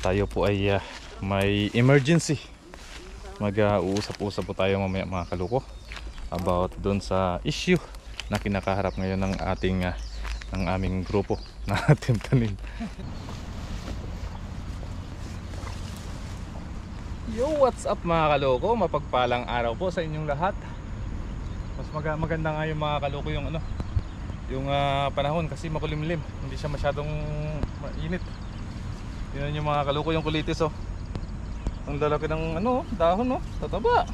tayo po ay may emergency. Mag-uusap-usap po tayo mamaya mga kaluko about doon sa issue na kinakaharap ngayon ng ating ng aming grupo na Team Tanim. Yo, what's up mga kaloko? Mapagpalang araw po sa inyong lahat. Mas maganda nga yung mga kaloko yung yung panahon kasi makulimlim, hindi siya masyadong mainit. Yun yung mga kaloko, yung kulitis ang lalaki ng dahon tataba.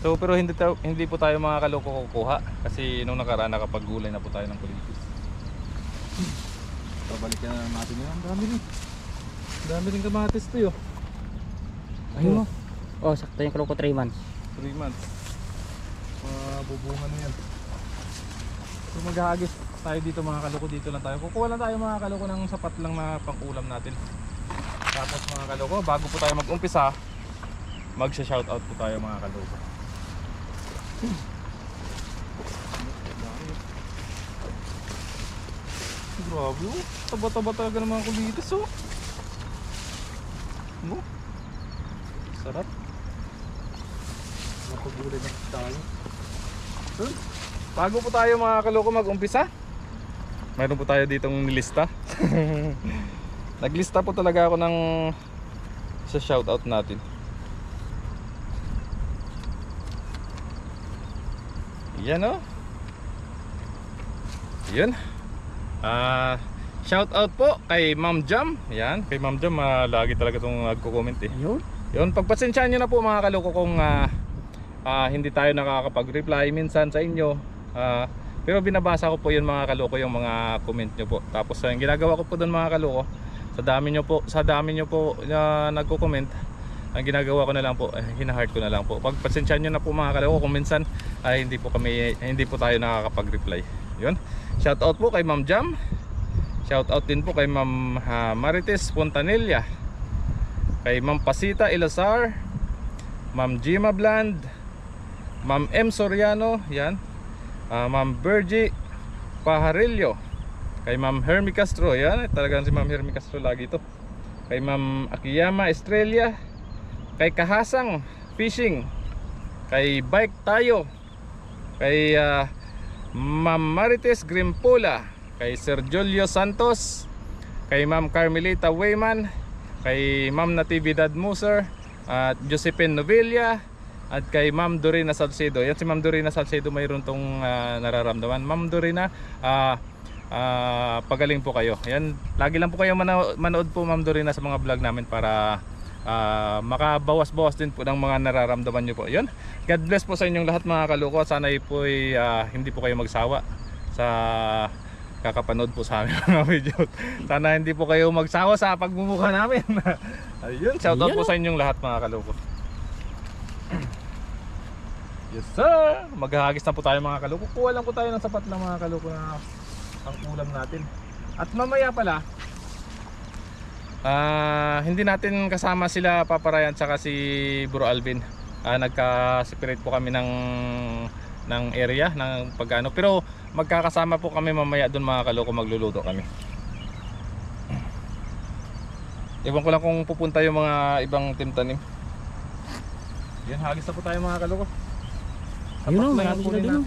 So pero hindi po tayo mga kaloko kukuha kasi nung nakaraan nakapag-gulay na po tayo ng kulitis. Babalikan na natin yun. Ang dami rin kamatis to yun. Ayun mo. Oh, sakto yung kaloko 3 months. 3 months. Bubungan na yan. So maghahagis tayo dito mga kaloko, dito lang tayo. Kukuha lang tayo mga kaloko ng sapat lang na pang-ulam natin. Tapos mga kaloko, bago po tayo mag-umpisa, magsha-shoutout po tayo mga kaloko. Grabe taba-taba talaga ng mga kulitis sarap. Napagulay na tayo. Bago po tayo mga kaloko mag-umpisa, mayroon po tayo ditong nilista. Naglista po talaga ako ng sa shoutout natin. Yan Yun. Shoutout po kay Ma'am Jam. Yan, kay Ma'am Jam lagi talaga itong nagko-comment Yun, pagpasensyaan nyo na po mga kaloko kung hindi tayo nakakapag-reply minsan sa inyo. Pero binabasa ko po yun mga kaloko, yung mga comment nyo po. Tapos yung ginagawa ko po doon mga kaloko, sa dami nyo po na nagko-comment, ang ginagawa ko na lang po, hina-heart ko na lang po. Pagpasensyaan nyo na po mga kaloko kung minsan hindi po tayo nakakapag-reply. Yun. Shoutout po kay Ma'am Jam. Shoutout din po kay Ma'am Marites Fontanilla, kay Ma'am Pasita Ilazar, Ma'am Gima Bland, Ma'am M. Soriano, yan. Ma'am Bergie Pajarillo, kay Ma'am Hermie Castro, yan. Talagang si Ma'am Hermie Castro lagi ito. Kay Ma'am Akiyama Estrella, kay Kahasang Fishing, kay Bike Tayo, kay Ma'am Marites Grimpola, kay Sir Julio Santos, kay Ma'am Carmelita Wayman, kay Ma'am Natividad Muser, at Josephine Novilla, at kay Ma'am Dorina Salcedo. Yan si Ma'am Dorina Salcedo, mayroon tong nararamdaman. Ma'am Dorina, pagaling po kayo. Yan, lagi lang po kayo manood po Ma'am Dorina sa mga vlog namin para makabawas-bawas din po ng mga nararamdaman nyo po. Yun, God bless po sa inyong lahat mga kaloko. Sana po hindi po kayo magsawa sa kakapanood po sa aming mga video. Sana hindi po kayo magsawa sa pagmumukha namin. Ayun, shoutout po sa inyong lahat mga kaloko. Yes sir, maghahagis na po tayo mga kaloko. Kuha lang po tayo ng sapat lang mga kaloko na ang ulam natin. At mamaya pala, hindi natin kasama sila Papa Ryan tsaka si Bro Alvin. Nagka-separate po kami ng area ng pagano, pero magkakasama po kami mamaya doon mga kaloko, magluluto kami. Iwan ko lang kung pupunta yung mga ibang Team Tanim. Yan, hagis na po tayo mga kaloko. Ayun marami sila doon.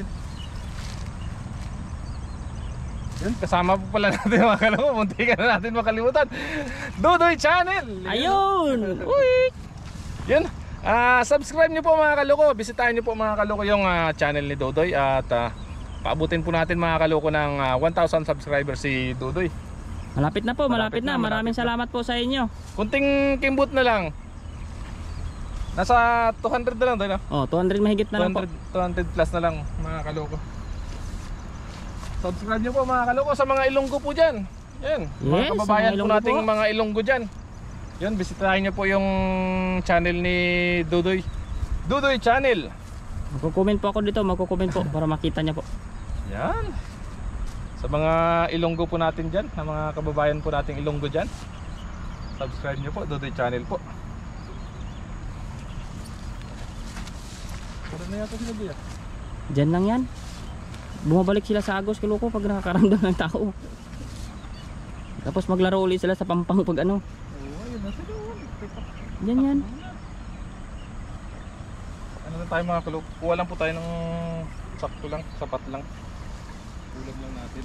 Yun, kasama po pala natin mga kaloko. Munti ka na natin makalimutan, Dudoy Channel. Ayun. Uy. Yun, subscribe nyo po mga kaloko. Bisitahin nyo po mga kaloko yung channel ni Dudoy. At paabutin po natin mga kaloko ng 1,000 subscribers si Dudoy. Malapit na po, malapit na. Maraming salamat po sa inyo. Kunting kimbot na lang. Nasa 200 na lang tayo, no? Oh, 200 mahigit na lang po. 200 plus na lang mga kaloko. Subscribe nyo po mga kaloko sa mga Ilonggo po dyan. Yan, mga Yes, kababayan mga po nating mga Ilonggo dyan. Yan, bisitahin nyo po yung channel ni Dudoy, Dudoy Channel. Magko-comment po ako dito, magko-comment po para makita niya po. Yan. Sa mga Ilonggo po natin dyan, na mga kababayan po nating Ilonggo dyan, subscribe nyo po, Dudoy Channel po. Puro na yata sila diyan. Diyan lang yan. Bumabalik sila sa Agos Kaloko pag nakakaramdam ng tao. Tapos maglaro ulit sila sa Pampang pag ano. Oo, Yan yan. Ano na tayo mga kalok? Kuha lang po tayo ng sakto lang, sapat lang. Ulam lang natin.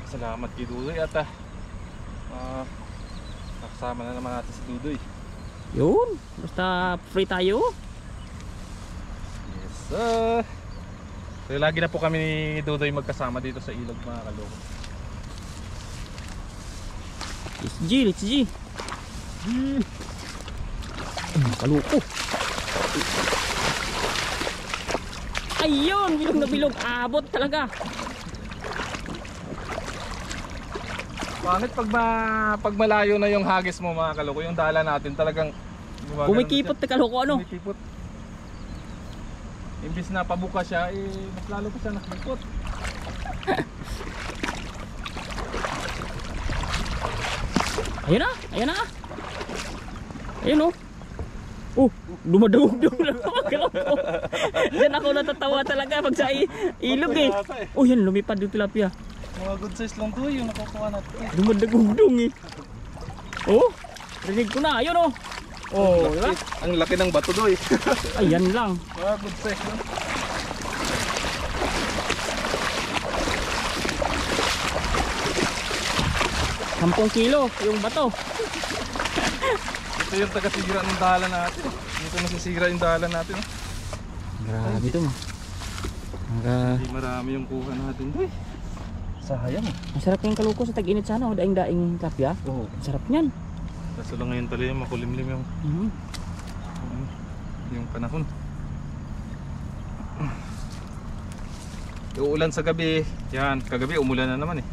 Salamat kay Dudoy at nakasama na naman natin si Dudoy. Yun. Basta free tayo. Yes sir. So lagi na po kami ni Dudoy magkasama dito sa ilog mga kalok. Let's G, let's G. Kaluko. Ayun, bilog na bilog. Abot talaga. Pangit pag malayo na yung hagis mo mga kaloko, yung dala natin talagang Kumikipot na kaluko ano? kumikipot. Imbis na pabuka siya, mas lalo pa siya nakikipot. Ayun na, ayun na. Ayun oh. Oh, dumadugdug na mga kaluko. Yan ako natatawa talaga pag sa ilog eh. Oh yan, lumipad yung tilapia. Mga good size lang to yung nakukuha natin. Dumadugdug eh. Oh, rinig ko na, ayun oh. Oh, diba? Ang laki ng bato doy. Ayan lang. Mga good size lang. Sampung kilo yung bato. Ito yung taga-sira ng dala natin. Dito nasisira yung dala natin. Grabe ito mo. Hindi marami yung kuha natin. Uy, sayang. Masarap yung kaluko sa tag-init sana o daing-daing kapya. Oo. Sarap niyan. Kaso lang ngayon pala yung makulimlim yung yung panahon. Uulan sa gabi. Yan, kagabi umulan na naman eh.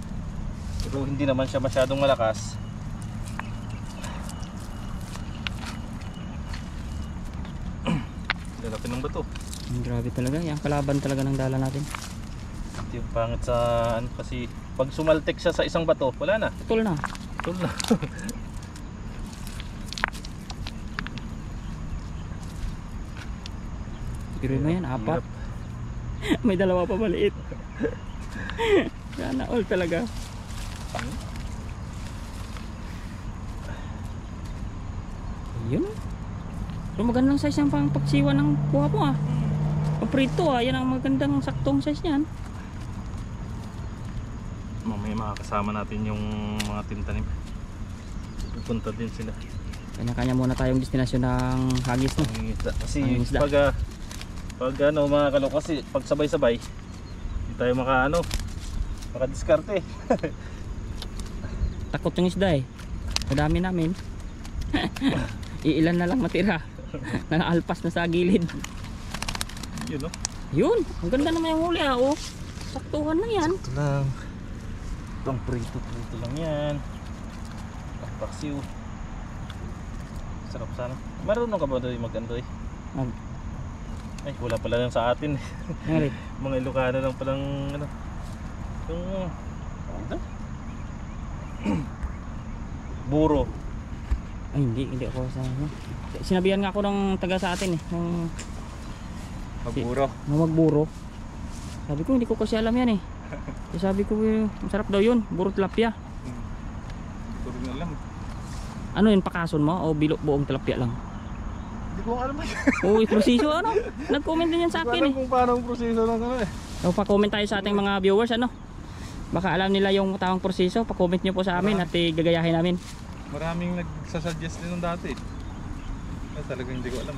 Pero hindi naman siya masyadong malakas. Lalaki ng bato. Grabe talaga. Yung kalaban talaga ng dala natin. Ito yung pangit sa ano kasi pag sumaltek siya sa isang bato, wala na. Tul na. Tul na. Pero mo yan, apat. Hirap. May dalawa pa maliit. Sana all talaga. Ayun. Pero magandang size yung pang pagsiwa ng kuha mo ah. Paprito ah, yan ang magandang saktong size niyan. Mamaya makakasama natin yung mga tintanim. Pupunta din sila. Kanya-kanya muna tayong destinasyon ng hagis no. Ang isda. Kasi Ang isda. pag ano mga kalok kasi pag sabay-sabay hindi tayo makadiskarte. Takot yung isda eh. Madami namin. Iilan na lang matira. Nang-alpas na sa gilid. Yun no? Yun, ang ganda naman yung huli ah oh. Saktuhan na yan. Ito lang. Itong prito lang yan. Paksiw. Sarap sana. Marunong ka ba doon mag-andoy? Ay, wala pala lang sa atin. Ngarit. Mga Ilocano lang palang ano. Yung ito? Buro. Ay hindi ako sa ano. Sinabihan nga ako ng taga sa atin eh. Ng Magburo. magburo. Sabi ko hindi ko kasi alam yan eh. Sabi ko masarap daw yun. Buro tilapia. Puro na lang. Ano yun, pakason mo o buong tilapia lang? Hindi ko alam yan. Oo, proseso ano? Nag-comment din yan sa akin eh. kung paano ang proseso ng ano eh. So, pa-comment tayo sa ating mga viewers ano. Baka alam nila yung tamang proseso, pa-comment nyo po sa amin at gagayahin namin. Maraming nagsasuggest din nung dati. Talagang hindi ko alam.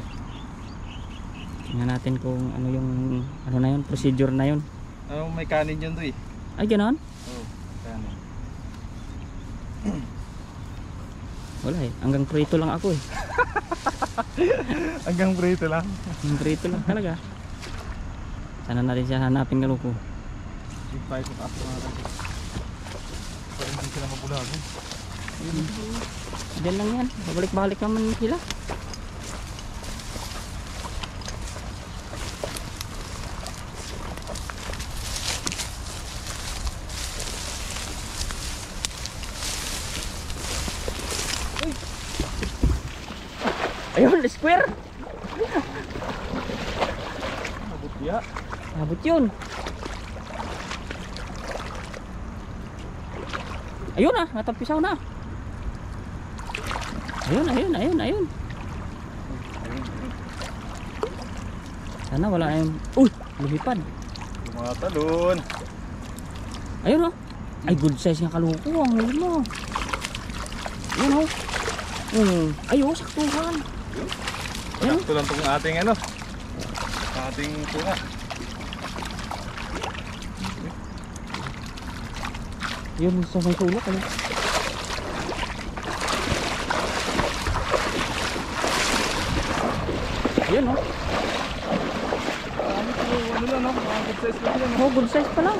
Tingnan natin kung ano yung ano na yun, procedure na yun. May kanin dyan to eh. Ay ganoon? Oo, kanin. Wala eh, hanggang prito lang ako eh. Hanggang prito lang. Hanggang prito lang talaga. Sana natin siya hanapin kaluko. Big fight of after mga kasi. Pero hindi sila mabulago. Diyan lang yan, babalik-balik naman sila. Ayun, square. Abot ya. Abot yun. Ayun na, natampisaw na. Ayun. Sana wala yung... Uy! Lumipad. Tumatalon. Ayun oh. Ay, good size nga kaluko. Ang huli mo. Ayun oh. Ay oh, saktuhan. Ayun. Sakto lang itong ating ano. Ating tunga. Yun, sa may sulok. Ano? Ayun oh. Ano lang no? Mga good size lang yan. Oh, good size pa lang.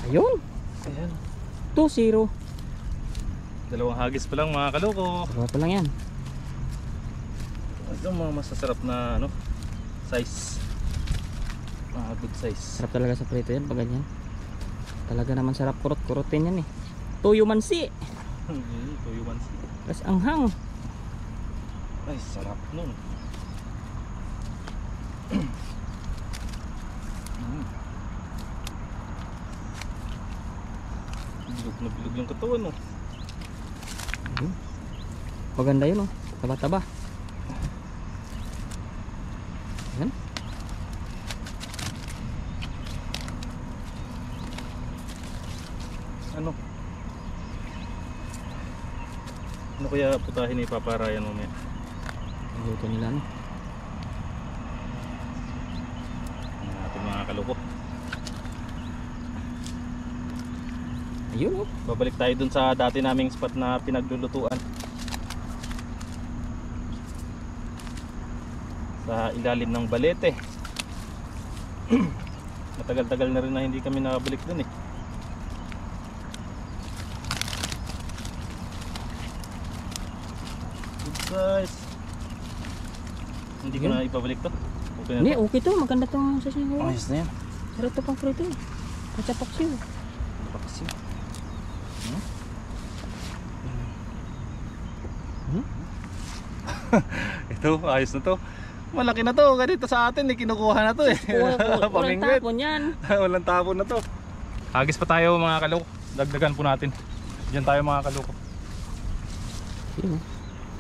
Ayun. Ayan. 2-0. Dalawang hagis pa lang mga kaloko. Dalawa pa lang yan. Ito ang mga masasarap na ano, size. Mga good size. Sarap talaga sa prito yan pag ganyan. Talaga naman sarap kurot-kurotin yan eh. Tuyo mansi. Tuyo man siya. Tapos anghang. Ay, sarap nun. Bilog na bilog yung katawan no. Maganda yun oh. Taba-taba. Yan. Ano? Ano kaya putahin ni Papa Ryan mo may? Luto nila no. Ang ating mga kaloko. Ayun oh. Babalik tayo dun sa dati naming spot na pinaglulutuan. Sa ilalim ng Balete. Matagal-tagal na rin na hindi kami nakabalik dun eh. Good size. Hindi ko na ipabalik to. Okay na Hindi, to. okay to. Maganda tong sasing ko. Ayos na yan. Sarap to pang prito eh. Kacapaksiw. Paksi. Ito, ayos na to. Malaki na to. Ganito sa atin, kinukuha na to eh. Walang Pamingwit. tapon yan. Walang tapon na to. Hagis pa tayo mga kaloko. Dagdagan po natin. Diyan tayo mga kaloko. Ayun oh.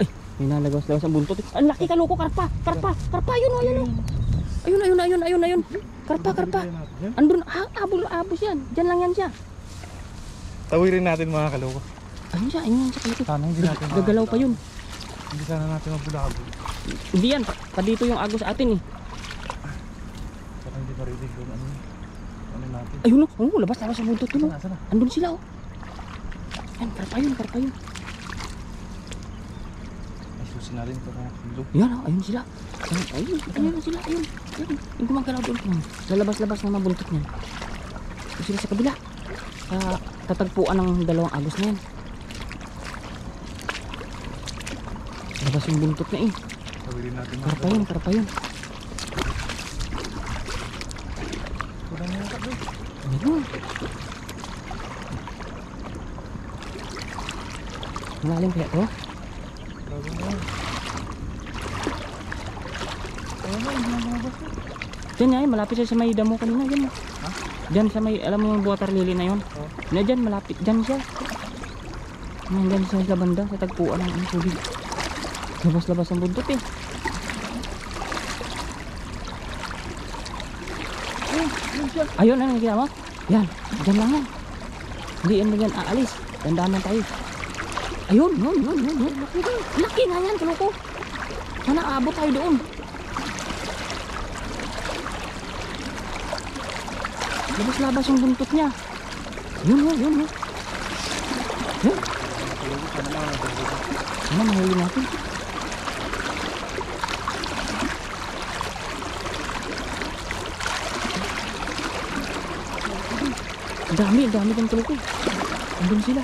Ay, may nalagawas-lawas ang buntot. Ang laki kaluko, karpa. Karpa, yun oh, yun oh. Ayun. Karpa. Andun, abos yan. Diyan lang yan siya. Tawirin natin mga kaloko. Ayun siya kaluko. Sana hindi natin Gagalaw pa yun. Hindi sana natin mabulabo. Hindi yan, pa dito yung agos atin eh. Sana hindi marinig yung ano natin. Ayun oh, labas sa buntot yun oh. Sana. Andun sila oh. Yan, karpa yun. Ay, susi na rin ito mga kilo. Yan oh, ayun sila. Ayun sila. Yung gumagalaw doon. Lalabas-labas na mabuntot niyan. Ayun sila sa kabila. Tatagpuan ng dalawang agos na yan. Labas yung buntot na eh. Tawirin natin mga Karpa yun. Kulang na yung kabay. Ayun. Malalim kaya to? Grabe na yan. Ayun na, hindi na lumabas na. Diyan yan, malapit siya sa may damo kanina. Diyan. Ha? Diyan sa may, alam mo yung water lily na yun? Oo. Na diyan, malapit. Diyan siya. Diyan sa banda, sa tagpuan ng tubig. Labas-labas ang buntot eh. Ayun, ano yung ginawa? Yan, dyan lang yan. Hindi yan na yan aalis. Tandaan lang tayo. Ayun. Laki nga yan, kaloko. Sana aabot tayo doon. Labas-labas yung buntot niya. Yun. Yan. Sana mahuli natin. Dami ng kaloko. Andun sila.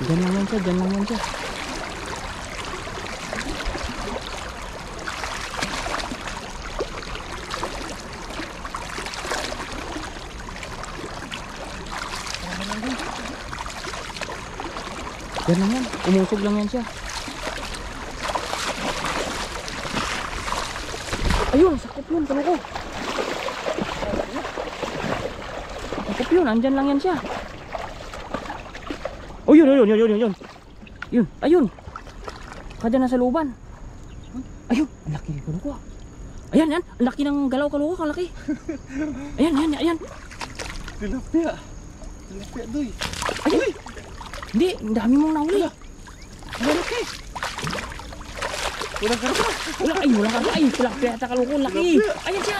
Diyan lang yan siya. Yan lang yan. Umusog lang yan siya. Ayun, sakop yun. Tulo ko. Sakop yun. Andyan lang yan siya. Oh, yun. Yun. Ayun. Kada nasa looban. Ayun. Ang laki ng tulo ko. Ayan, yan. Ang laki ng galaw kaluwa. Ang laki. Ayan. Tilapia. Tilapia, doy. Ayun. Hindi, ang dami mong nahuli. Ang laki. Walang karpa. Walang karpa. Ay, tilapia at kaluwa. Ang laki. Ayan siya.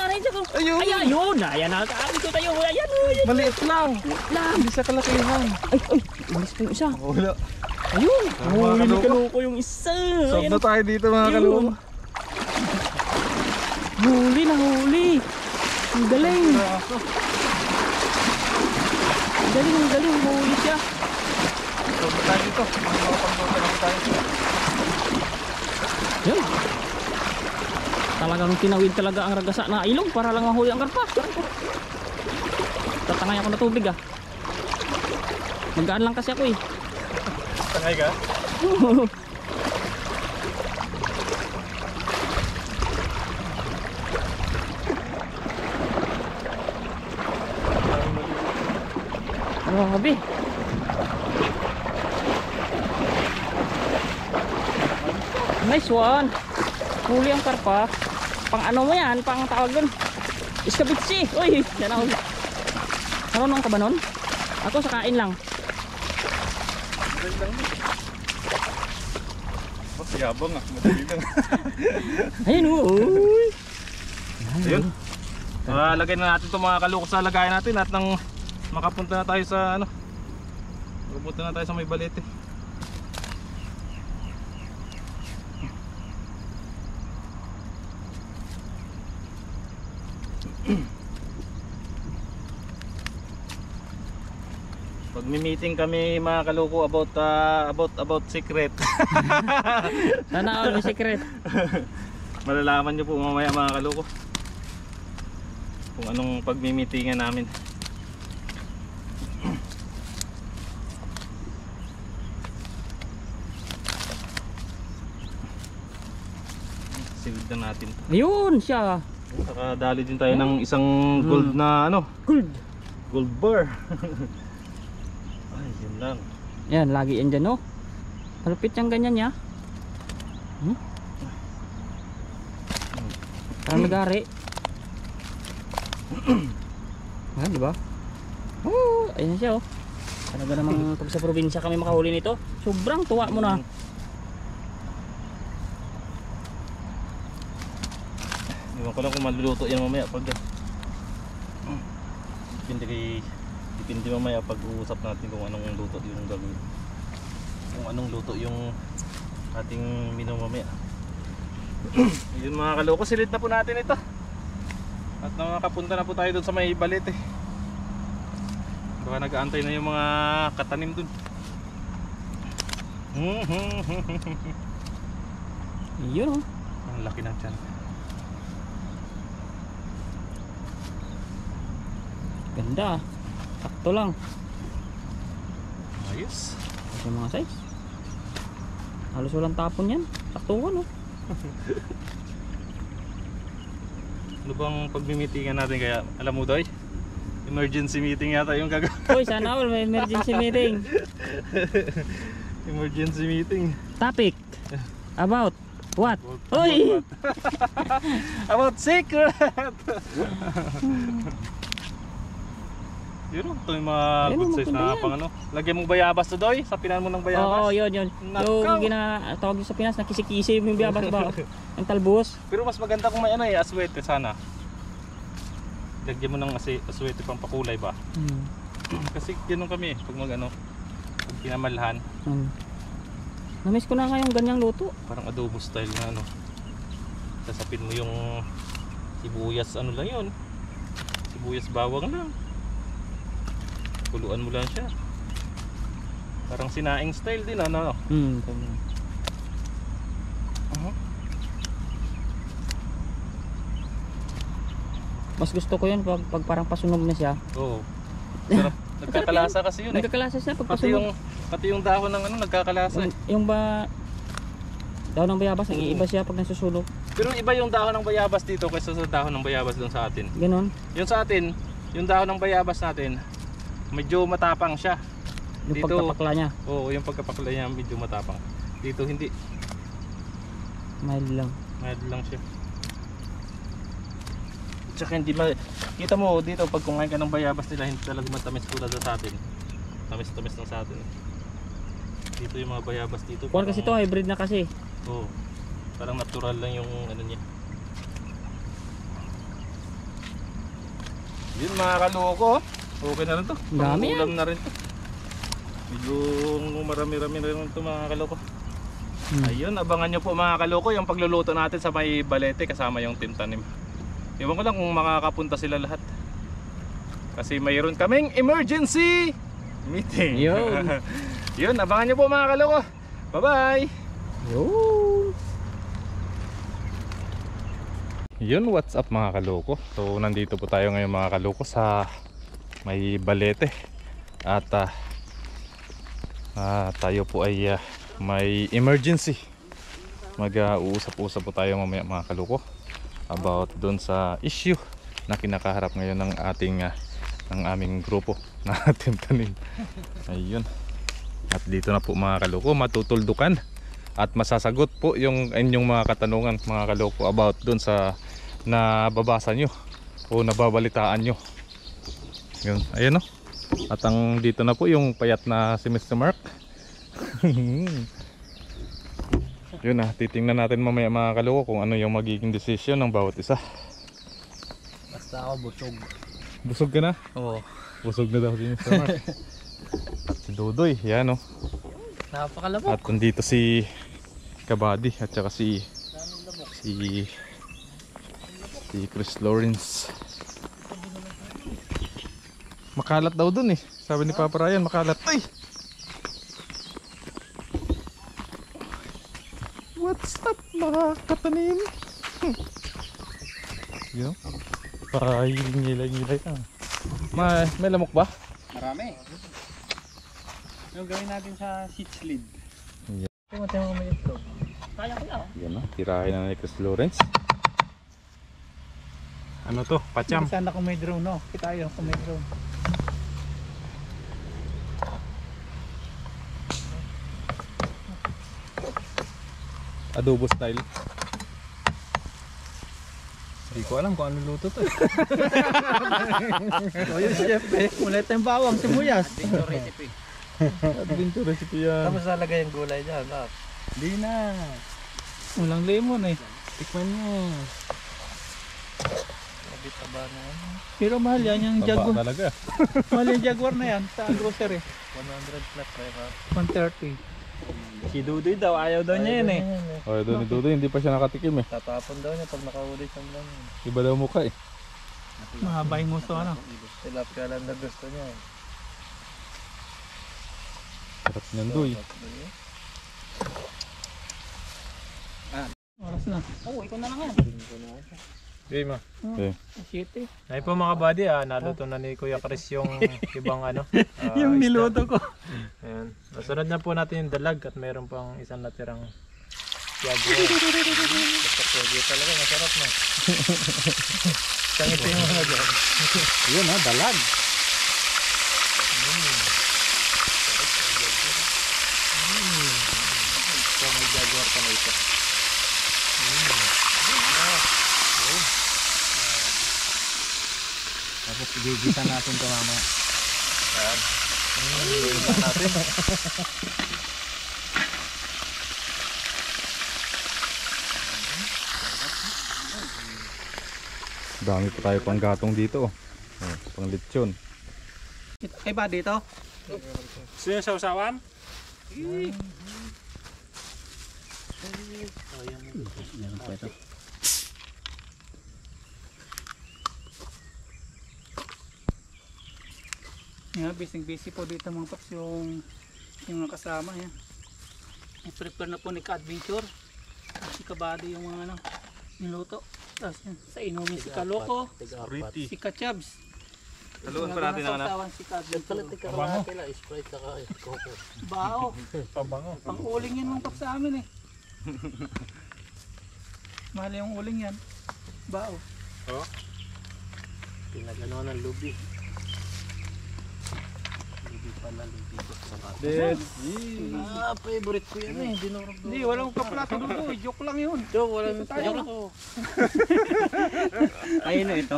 Ayun. Ayun. Ayan. Ito tayo. Ayan. Maliit lang. Lang. Hindi sa kalakihan. Ay. Umalis pa yung isa. Wala. Ayun. Mga Huli ni kaluko. kaluko yung isa. Sob Ayan. na tayo dito mga Ayun. kaluko. Huli na huli. Ang galing. Ang galing. Huli siya. Sob na tayo dito. Mga pangluto lang tayo. Yun. Talagang tinawid talaga ang ragasa na ilong para lang mahuli ang karpa. Tatangay ako na tubig ah. Maggaan lang kasi ako eh. Tangay ka? Grabe. Nice one. Huli ang karpa. Pang ano mo yan? Pang tawag dun. Iskabitsi. Uy, yan ako. Marunong ka ba nun? Ako sa kain lang. Mas yabang ah. Madali lang. Ayun uy. Ayun. Lagay na natin itong mga kaluko sa lagayan natin at nang makapunta na tayo sa ano. Pupunta na tayo sa may balete. Pag meeting kami mga kaluko about secret. Sana all may secret. Malalaman nyo po mamaya mga kaluko kung anong pagmi-meetingan namin. Silid na natin. Ayun siya. Saka dali din tayo ng isang gold na ano, gold bar. Ay, yun lang. Yan, lagi yan dyan oh. Malupit yung ganyan niya. Parang nagari. Ah, di ba? Oh, ayun siya oh. Talaga namang pag sa probinsya kami makahuli nito, sobrang tuwa mo na. Iwan ko lang kung maluluto yan mamaya pag depende mamaya pag uusap natin kung anong luto yung gagawin. Kung anong luto yung ating menu mamaya. Yun mga kaloko, silid na po natin ito. At nakakapunta na po tayo doon sa may balit eh. Baka nag-aantay na yung mga katanim doon. Yun oh. Ang laki ng tiyan. Ganda. Sakto lang. Ayos. Ito yung mga size. Halos walang tapon yan. Sakto ko no. Ano bang pagmi-meetingan natin kaya? Alam mo Doy? Emergency meeting yata yung gagawin. Uy, sana all may emergency meeting. Emergency meeting. Topic. About what? Uy! About secret! Yun ito yung mga Ayun, good size maganda na yan. pang ano. Lagyan mo bayabas to Doy? Sapinan mo ng bayabas? Oo, yun. Nakaw. Yung tawag sa Pinas, nakisi-kisi yung biyabas ba? Ang talbos. Pero mas maganda kung may ano eh, aswete sana. Lagyan mo ng aswete pang pakulay ba? Kasi ganun kami pag mag ano, pag pinamalhan. Namiss ko na ngayong ganyang luto. Parang adobo style na ano. Sasapin mo yung sibuyas ano lang yun. Sibuyas bawang lang. Kuluan mo lang siya. Parang sinaing style din ano. Mas gusto ko yun pag parang pasunog na siya. Oo. Sarap. Nagkakalasa kasi yun eh. Nagkakalasa siya pag Pati pasunog. yung Pati yung dahon ng ano nagkakalasa eh. Yung ba dahon ng bayabas, nag-iiba siya pag nasusunog. Pero iba yung dahon ng bayabas dito kaysa sa dahon ng bayabas doon sa atin. Ganon. Yung sa atin, yung dahon ng bayabas natin, medyo matapang siya. Yung Dito, pagkapakla niya. oo, yung pagkapakla niya medyo matapang. Dito hindi, Mild lang. mild lang siya. Tsaka hindi kita mo dito pag kumain ka ng bayabas nila, hindi talaga matamis tulad sa atin. Tamis-tamis lang sa atin. Dito yung mga bayabas dito. Kuwan kasi to, hybrid na kasi. Oo. Parang natural lang yung ano niya. Yun mga kaloko. Okay na rin to. Dami Pangulam na rin to. Medyo marami-rami na rin to mga kaloko. Ayun, abangan nyo po mga kaloko yung pagluluto natin sa may balete kasama yung tintanim. Iwan ko lang kung makakapunta sila lahat. Kasi mayroon kaming emergency meeting. Yun. Yun, abangan nyo po mga kaloko. Bye-bye! Yun. Yun, what's up mga kaloko. So nandito po tayo ngayon mga kaloko sa may balete. At tayo po ay may emergency. Mag-uusap-usap po tayo mamaya mga kaloko about doon sa issue na kinakaharap ngayon ng ating ng aming grupo na tanim. Ayun. At dito na po mga kaloko matutuldukan at masasagot po yung inyong mga katanungan mga kaloko about doon sa nababasa nyo o nababalitaan nyo. Yun, ayun no. At ang dito na po yung payat na si Mr. Mark. Yun na, titingnan natin mamaya mga kaloko kung ano yung magiging decision ng bawat isa. Basta ako busog. Busog ka na? Oo. Busog na daw si Mr. Mark. At si Dodoy, yan no. Napakalabok. At nandito si Kabady at saka si Chris Lawrence. Makalat daw dun eh. Sabi ni Papa Ryan, makalat. Ay! What's up mga katanim? Yun. Ngilay-ngilay ka. May lamok ba? Marami. Yung gawin natin sa sheet lid. Yeah. Pumatay mo may itlog. Kaya ko yan. Yan na, tirahin na ni Chris Lawrence. Ano to? Pacham? Sana kung may drone, no? Kita yun kung may drone. Adobo style. Hindi ko alam kung ano luto to. O yun chef eh. Mula tayong bawang, sibuyas. Adventure recipe. Adventure recipe yan. Tapos lalagay yung gulay dyan. Hindi na. Walang lemon eh. Tikman nyo. Sabi taba na yan. Pero mahal yan yung Taba Jaguar. talaga. Mahal yung Jaguar na yan sa grocery. 100 plus ba yun? 130. Si Dudoy daw, ayaw daw niya yun eh. O, doon ni Dudoy, hindi pa siya nakatikim eh. Tatapon daw niya pag nakahuli siyang lang. Iba daw mukha eh. Mahaba yung gusto ano. Tilapia lang na gusto niya eh. Sarap niyan Doy. Oras na. Oo, ikaw na lang yan. Okay ma. Okay. City. Ay po mga buddy, naluto na ni Kuya Chris yung ibang ano. Yung isda. niluto ko. Ayan. Sunod na po natin yung dalag at mayroon pang isang natirang Jaguar. Basta pwede talaga, masarap na. Sangit yung mga dyan. Yun ha, dalag. So may Jaguar pa na ito. Tapos igigisa natin ito mamaya. Dami pa tayo pang gatong dito. Oh, pang lechon. Ay ba dito? Sino sa usawan? Meron pa ito. Yeah, busy po dito mga paps yung mga kasama yan. I-prepare na po ni Ka-Adventure. Si Kabady yung mga ano, niluto. Tapos yan, sa inumin si Kaloko, Pretty. si Ka-Chabs. Haluan pa natin ang ano. Sausawan si Kadventure. Pabango. Bao. Pabango. Pang uling yan mga paps sa amin eh. Mahal yung uling yan. Bao. Oh. Pinagano ng lubi. Favorite ko yan eh. Hindi, walang kaplato doon. Joke lang yun. Walang Tayo. Ayun na ito.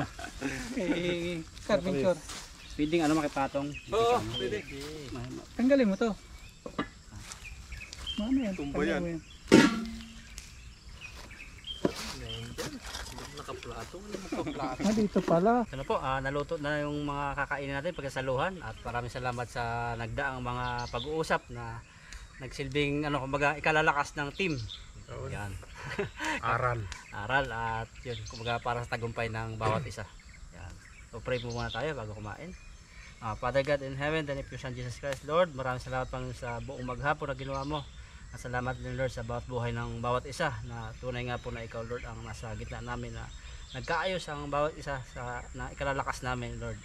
Eh, Kadventure. Pwedeng ano makipatong. Oo, pwede. Tanggalin mo to. Ano yan? Tumba yan. Tanggalin mo dito pala. Ano po, naluto na yung mga kakainin natin pagkasaluhan at maraming salamat sa nagdaang mga pag-uusap na nagsilbing ano kumbaga ikalalakas ng team. Yan. Aral. Aral at yun kumbaga para sa tagumpay ng bawat isa. Yan. So pray po muna tayo bago kumain. Father God in heaven, thank you Son Jesus Christ, Lord. Maraming salamat Panginoon sa buong maghapon na ginawa mo. At salamat din Lord sa bawat buhay ng bawat isa na tunay nga po na ikaw Lord ang nasa gitna namin na nagkaayos ang bawat isa sa na ikalalakas namin Lord.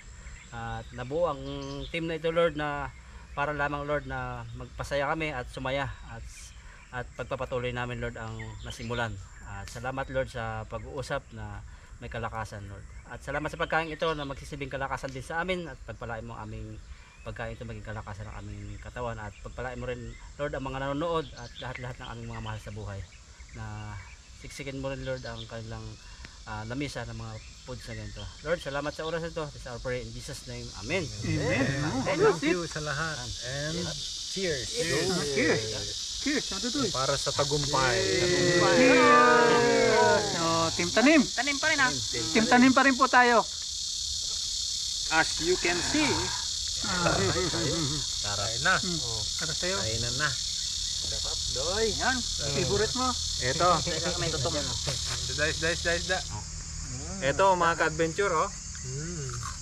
At nabuo ang team na ito Lord na para lamang Lord na magpasaya kami at sumaya at pagpapatuloy namin Lord ang nasimulan. At salamat Lord sa pag-uusap na may kalakasan Lord. At salamat sa pagkain ito na magsisilbing kalakasan din sa amin at pagpalain mo aming pagkain ito maging kalakasan ng aming katawan at pagpalain mo rin Lord ang mga nanonood at lahat-lahat ng aming mga mahal sa buhay na siksikin mo rin Lord ang kanilang lamisa ng mga foods na ganito. Lord, salamat sa oras ito. This is our prayer in Jesus name. Amen. Amen. Thank you sa lahat. And cheers. Cheers. Cheers. Ano to? Para sa tagumpay. So, Team Tanim. Tanim pa rin ha. Team Tanim pa rin po tayo. As you can see. Kain na. Para sa'yo. Kainan na. Sarap, doy. Yan. Favorite mo. Ito. May tutong. Da. Ito mga ka-adventure oh.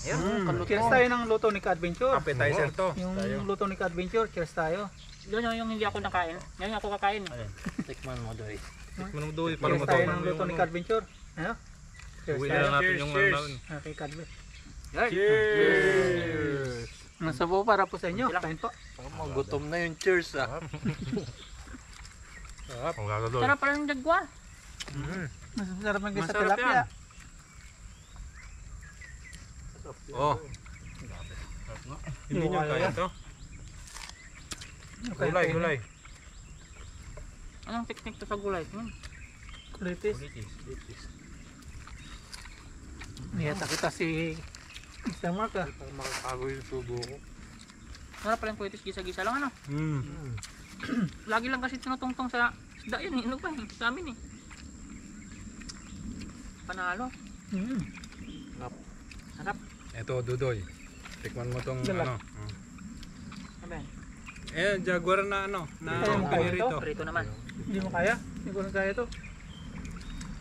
Ayun. Cheers tayo ng luto ni Kadventure. Appetizer to. Yung luto ni Kadventure, cheers tayo. Yun yung hindi ako nakain. Ngayon ako kakain. Tikman mo doy. Tikman mo doy para Cheers tayo matuwa ng luto ni Kadventure. Ano? Cheers Uwi tayo. na natin yung Cheers. down. Okay, Kadventure. Cheers. Nasa po para po sa inyo. Kain po. Gutom na yung cheers ah. Ang gagadoy. Sarap pala ng jaguar. Masarap ng sa Masarap tilapia. yan. Oh. Hindi nyo kaya to. Gulay. Anong teknik to sa gulay? Kulitis. Niyata kita si Mr. Mark ah. Makakago yung subo ko. Sarap pala yung kulitis, gisa-gisa lang ano. Lagi lang kasi tinutungtong sa isda yun. Ano ba sa amin eh. Panalo. Sarap. Ito Dudoy. Tikman mo tong Dala. ano. Sabi. Jaguar na ano, na Kaya mo kaya pinirito. Prito naman. Hindi mo kaya? Hindi ko na kaya to.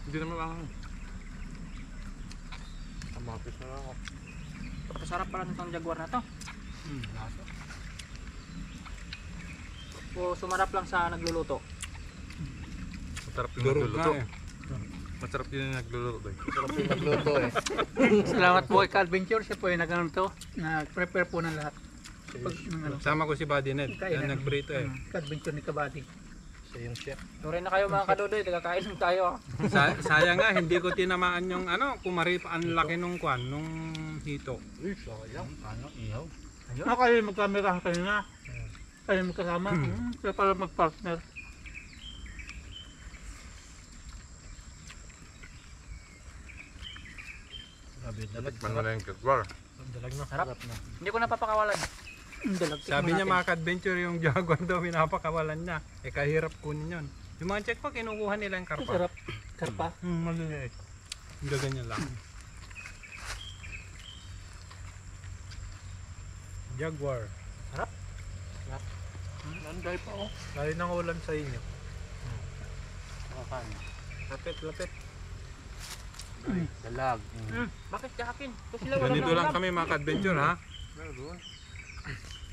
Hindi naman lang. Kamapis na ako. Masarap pala nitong jaguar na to. O sumarap lang sa nagluluto. Masarap yung Durog nagluluto. nga Masarap din yung nagluluto. Nagluto eh. Salamat po kay Kadventure. Siya po yung nag-prepare po ng lahat. Pag, ano, Sama ko si Buddy Ned. Kaya Yan nagprito eh. Kadventure ni Kabady. Siya yung chef. Tuloy na kayo mga kadodoy, tagakain tayo. Sayang nga hindi ko tinamaan yung ano, kumari ang laki nung kwan, nung hito. Ano kayo magkamera kanina? Kayo magkasama? Kaya pala mag-partner. Tikman mo na yung jaguar. Dalag na. Sarap. Hindi ko napapakawalan. Sabi niya mga ka-adventure yung jaguar daw pinapakawalan niya. Eh kahirap kunin yun. Yung mga check pa kinukuha nila yung karpa. Sarap. Karpa. Maliliit. Hindi ganyan lang. Jaguar. Sarap. Nanday pa oh. Lali ng ulam sa inyo. Lapit. Dalag. Bakit kahakin? Ito sila wala Ganito lang kami mga ka-adventure ha.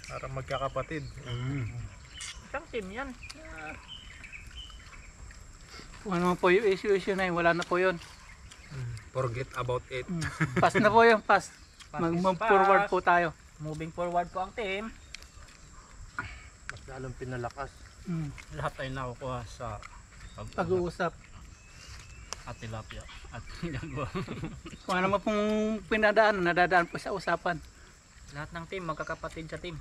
Para magkakapatid. Isang team yan. Kung ano po yung issue na yun, wala na po yun. Forget about it. Pass na po yun, pass. Mag-move forward po tayo. Moving forward po ang team. Mas lalong pinalakas. Lahat ay nakukuha sa Pag-uusap. at tilapia at jaguar. Kung ano man pong pinadaan, nadadaan po sa usapan. Lahat ng team magkakapatid sa team.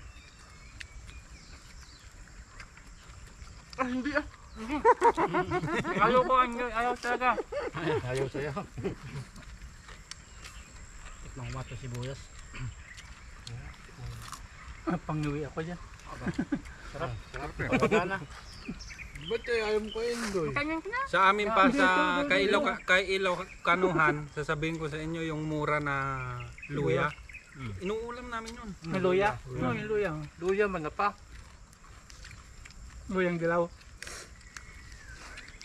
Ayaw ko, ayaw talaga. Ayaw sa'yo. Tikman ko mato sibuyas. Pangiwi ako dyan. Sarap. Wala na. Ba't kayo ayaw mo kain doy? Kanyan ka na. Sa amin pa sa Kailaw Kanuhan, sasabihin ko sa inyo yung mura na luya. Inuulam namin yun. May luya. No, yung luya. Luya man na pa. Luyang dilaw.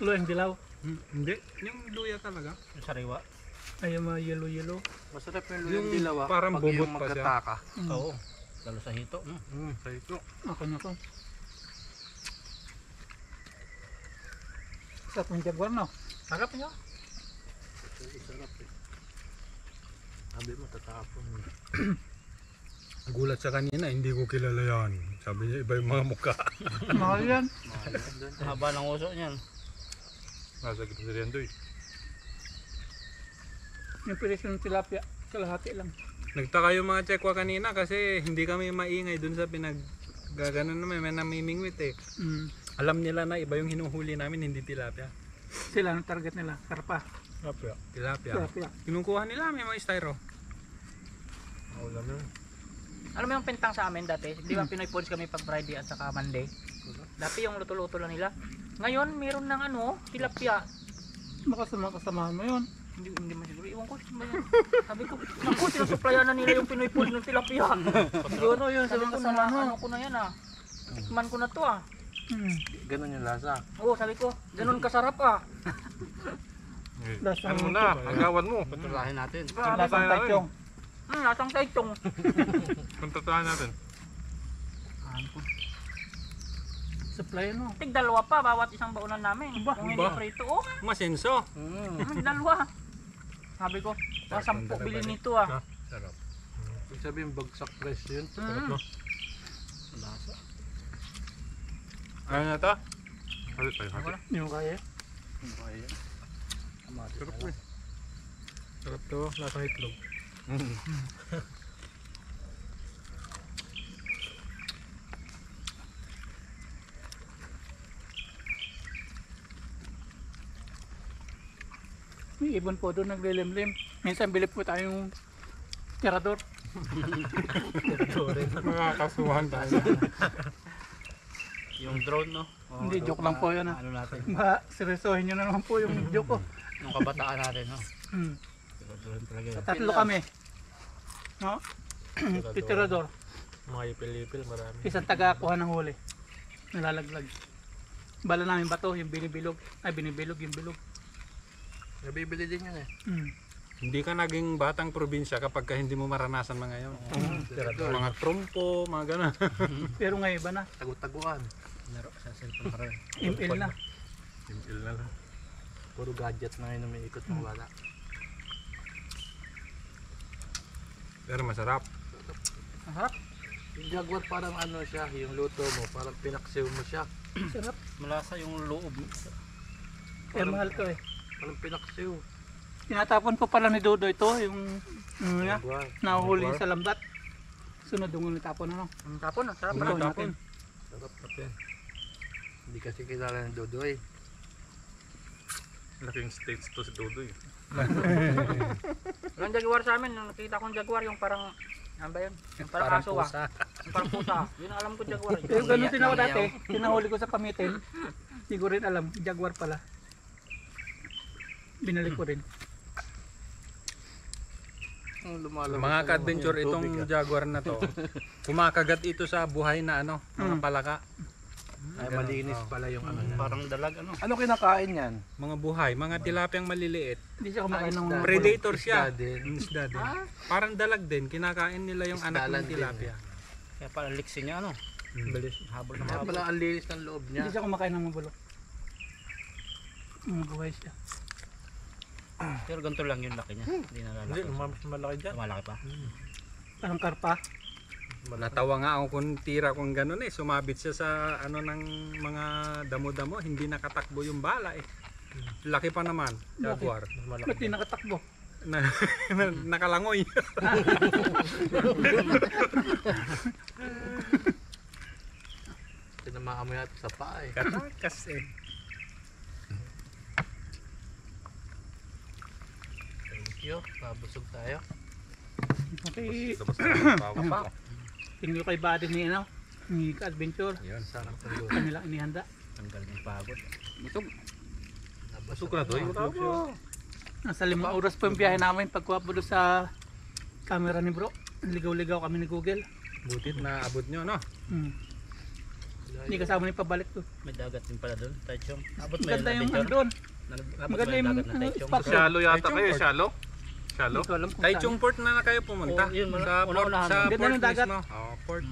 Luyang dilaw. Hindi, yung luya talaga. Yung sariwa. Ay, yung mga yellow-yellow. Masarap yung Yung luyang dilaw ah. parang Pag bubot yung pa siya. magkataka. Oo. Lalo sa hito. Sa ito. Ako na ko. Sarap yung jaguar, no? Sarap nyo. Sarap eh. Sabi mo tatapon. Gulat sa kanina, hindi ko kilala yan. Sabi niya, iba yung mga mukha. Mahal yan. Haba ng uso niyan. Nasa gitna rin doy. Yung pilis ng tilapia. Kalahati lang. Nagtaka yung mga Tsekwa kanina kasi hindi kami maingay dun sa pinaggaganon namin. May namimingwit eh. Alam nila na iba yung hinuhuli namin, hindi tilapia. Sila ang target nila. Karpa. Tilapia. Tilapia. Kinukuha nila, may mga styro. Ulam yun. Alam mo yung pintang sa amin dati? Di ba Pinoy Foods kami pag Friday at saka Monday? Dati yung luto-luto lang nila. Ngayon, meron ng tilapia. Makasama mo yun. Hindi mo siguro. Iwan ko, saan ba yan? Sabi ko, naku, sinusuplayan na nila yung Pinoy Foods ng tilapia. Siguro yun, sabi ko na, ano ko na yan ah. Tikman ko na to ah. Ganun yung lasa. Oo, sabi ko, ganun kasarap ah. Lasang Ano na, agawan mo. Patulahin natin. Lasang tayong. Lasang taitong. Kontatahan natin. Supply ano? Tig dalawa pa, bawat isang baunan namin. Kung hindi Ba? prito, oh. Masenso. Dalawa. Sabi ko, 10 bilhin nito ah. Sarap. Ibig sabihin bagsak presyo yun. Ano na to? Halit tayo. Yung kaya. Sarap eh. Sarap to, lasang itlog. May ibon po doon naglilimlim. Minsan bilip po tayong tirador. Mga kasuhan tayo. Yung drone no? Hindi, joke lang po yun. Ano natin? Seryosohin nyo na naman po yung joke ko. Yung kabataan natin no? Drone talaga yun. Tatlo kami. No? Tirador. Mga ipil-ipil marami. Isang taga-kuha ng huli. Nalalaglag. Bala namin bato, yung binibilog. Ay, binibilog, yung bilog. Nabibili din yun eh. Hindi ka naging batang probinsya kapag ka hindi mo maranasan mga yun. Mga trompo, mga gano'n. Pero ngayon iba na. Tagu-taguan. Laro sa cellphone pa rin. ML na. Simple na lang. Puro gadget na ngayon na may ikot ng wala. Pero masarap. Masarap. Yung jaguar parang ano siya, yung luto mo, parang pinaksiw mo siya. Sarap. Malasa yung loob. Kaya mahal to eh. Parang pinaksiw. Tinatapon po pala ni Dodo ito, yung niya, Jaguar. nahuhuli sa lambat. Sunod yung natapon ano. Ang tapon, ang sarap. Ito Sarap natin. Sarap yan. Hindi kasi kilala ng Dodoy. Laking states to si Dodoy. Yung jaguar sa amin, nung nakita kong jaguar, yung parang, ano ba yun? Yung parang aso ah. Yung parang pusa. Yun ang alam ko jaguar. Pero ganun din ako dati, tinahuli ko sa pamitin. Hindi ko rin alam, jaguar pala. Binalik ko rin. Mga ka-adventure itong jaguar na to. Kumakagat ito sa buhay na mga palaka. Ay malinis pala yung ano niya. Parang dalag ano. Ano kinakain yan? Mga buhay, mga tilapiyang maliliit. Hindi siya kumakain ng Predator siya. Isda din. Isda din. Parang dalag din, kinakain nila yung anak Isda ng din tilapia. Kaya pala liksi niya ano. Bilis, habol na Kaya habol. pala ang linis ng loob niya. Hindi siya kumakain ng mabulok. Buhay siya. Pero ganito lang yung laki niya. Hindi Hindi, nalalaki. mas malaki dyan. Malaki pa. Parang karpa. Natawa nga ako kung tira kung gano'n sumabit siya sa ano ng mga damo-damo, hindi nakatakbo yung bala Laki pa naman, jaguar. Ba't di nakatakbo? Nakalangoy. Tinamaan mo yata sa paa Katakas Thank you. Mabusog tayo. Okay. Pa. Tingin ko kay body ni ni ka-adventure. Sarap ng Kanila inihanda. Busog na to. Nasa 5 oras pa yung biyahe namin pagkuha po doon sa camera ni bro. Ligaw-ligaw kami ni Google. Butit na abot nyo, no? Hindi kasama ni pabalik to. May dagat din pala doon, Taichung. Abot mo Maganda yun, yung Adventure? doon. Abot mo Maganda yung yung dagat na Taichung? spot doon. Shallow yata Taichung kayo, Port. shallow? Shallow? Hindi ko alam kung Taichung Port na kayo pumunta. Oh, yun, sa port, una-unahan sa mo. port Doon yung dagat. mismo. Oh, port.